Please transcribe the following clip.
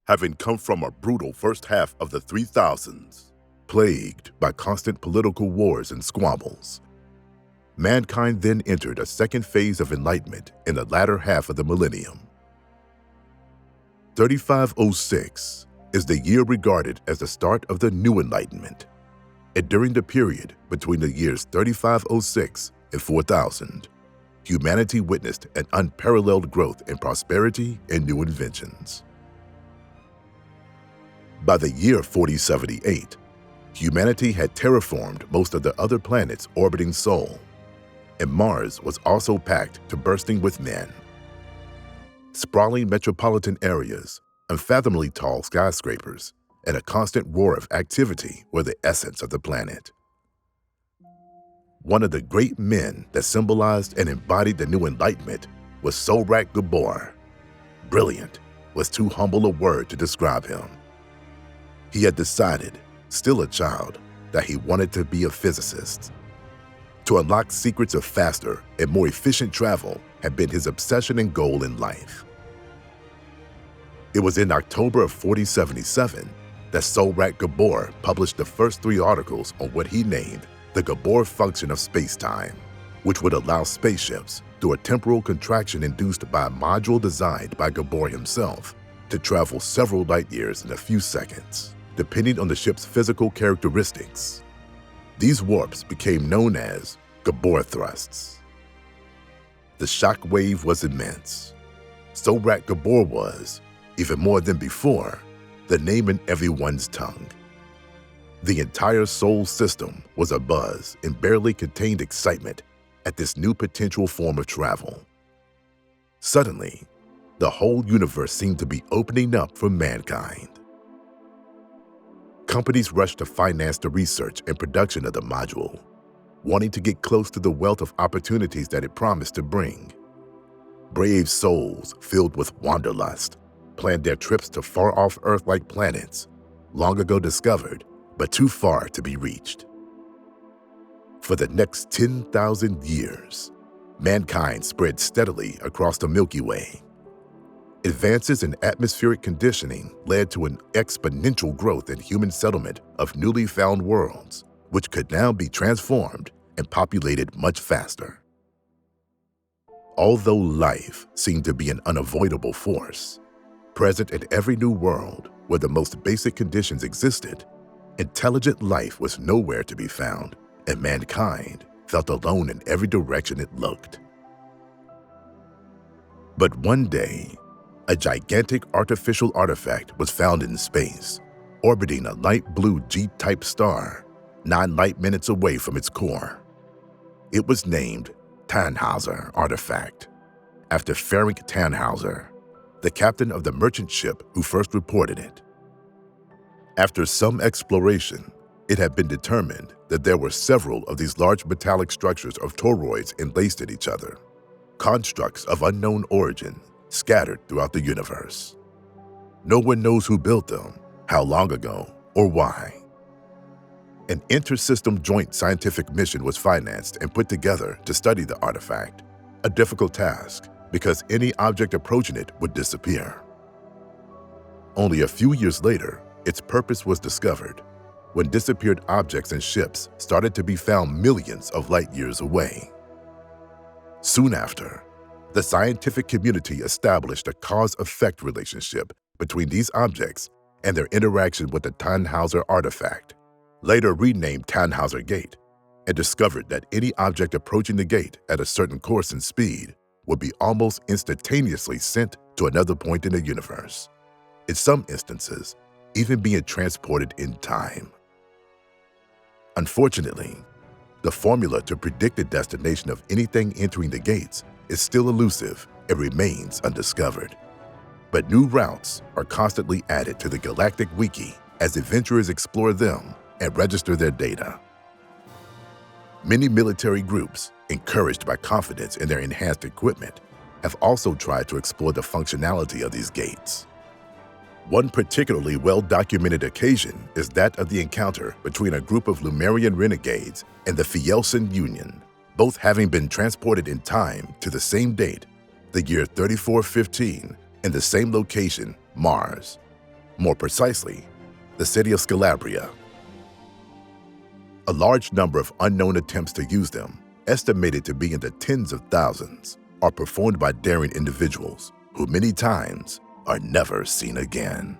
having come from a brutal first half of the 3000s, plagued by constant political wars and squabbles. Mankind then entered a second phase of enlightenment in the latter half of the millennium. 3506 is the year regarded as the start of the New Enlightenment, and during the period between the years 3506 and 4000, humanity witnessed an unparalleled growth in prosperity and new inventions. By the year 4078, humanity had terraformed most of the other planets orbiting Sol, and Mars was also packed to bursting with men. Sprawling metropolitan areas, unfathomably tall skyscrapers, and a constant roar of activity were the essence of the planet. One of the great men that symbolized and embodied the New Enlightenment was Sobrak Gabor. Brilliant was too humble a word to describe him. He had decided, still a child, that he wanted to be a physicist. To unlock secrets of faster and more efficient travel had been his obsession and goal in life. It was in October of 4077 that Sobrak Gabor published the first 3 articles on what he named the Gabor function of space-time, which would allow spaceships, through a temporal contraction induced by a module designed by Gabor himself, to travel several light years in a few seconds, depending on the ship's physical characteristics. These warps became known as Gabor thrusts. The shock wave was immense. Sobrak Gabor was, even more than before, the name in everyone's tongue. The entire Sol system was abuzz in barely contained excitement at this new potential form of travel. Suddenly, the whole universe seemed to be opening up for mankind. Companies rushed to finance the research and production of the module, wanting to get close to the wealth of opportunities that it promised to bring. Brave souls filled with wanderlust planned their trips to far-off Earth-like planets, long ago discovered, but too far to be reached. For the next 10,000 years, mankind spread steadily across the Milky Way. Advances in atmospheric conditioning led to an exponential growth in human settlement of newly found worlds, which could now be transformed and populated much faster. Although life seemed to be an unavoidable force, present in every new world where the most basic conditions existed, intelligent life was nowhere to be found, and mankind felt alone in every direction it looked. But one day, a gigantic artificial artifact was found in space, orbiting a light blue G-type star, 9 light minutes away from its core. It was named Tannhäuser Artifact, after Ferenc Tannhäuser, the captain of the merchant ship who first reported it. After some exploration, it had been determined that there were several of these large metallic structures of toroids enlaced in each other, constructs of unknown origin scattered throughout the universe. No one knows who built them, how long ago, or why. An inter-system joint scientific mission was financed and put together to study the artifact, a difficult task because any object approaching it would disappear. Only a few years later, its purpose was discovered, when disappeared objects and ships started to be found millions of light years away. Soon after, the scientific community established a cause-effect relationship between these objects and their interaction with the Tannhäuser artifact, later renamed Tannhäuser Gate, and discovered that any object approaching the gate at a certain course and speed would be almost instantaneously sent to another point in the universe, in some instances, even being transported in time. Unfortunately, the formula to predict the destination of anything entering the gates is still elusive and remains undiscovered. But new routes are constantly added to the Galactic Wiki as adventurers explore them and register their data. Many military groups, encouraged by confidence in their enhanced equipment, have also tried to explore the functionality of these gates. One particularly well-documented occasion is that of the encounter between a group of Lemurian renegades and the Fielsen Union, both having been transported in time to the same date, the year 3415, in the same location, Mars. More precisely, the city of Scalabria. A large number of unknown attempts to use them, estimated to be in the tens of thousands, are performed by daring individuals who many times are never seen again.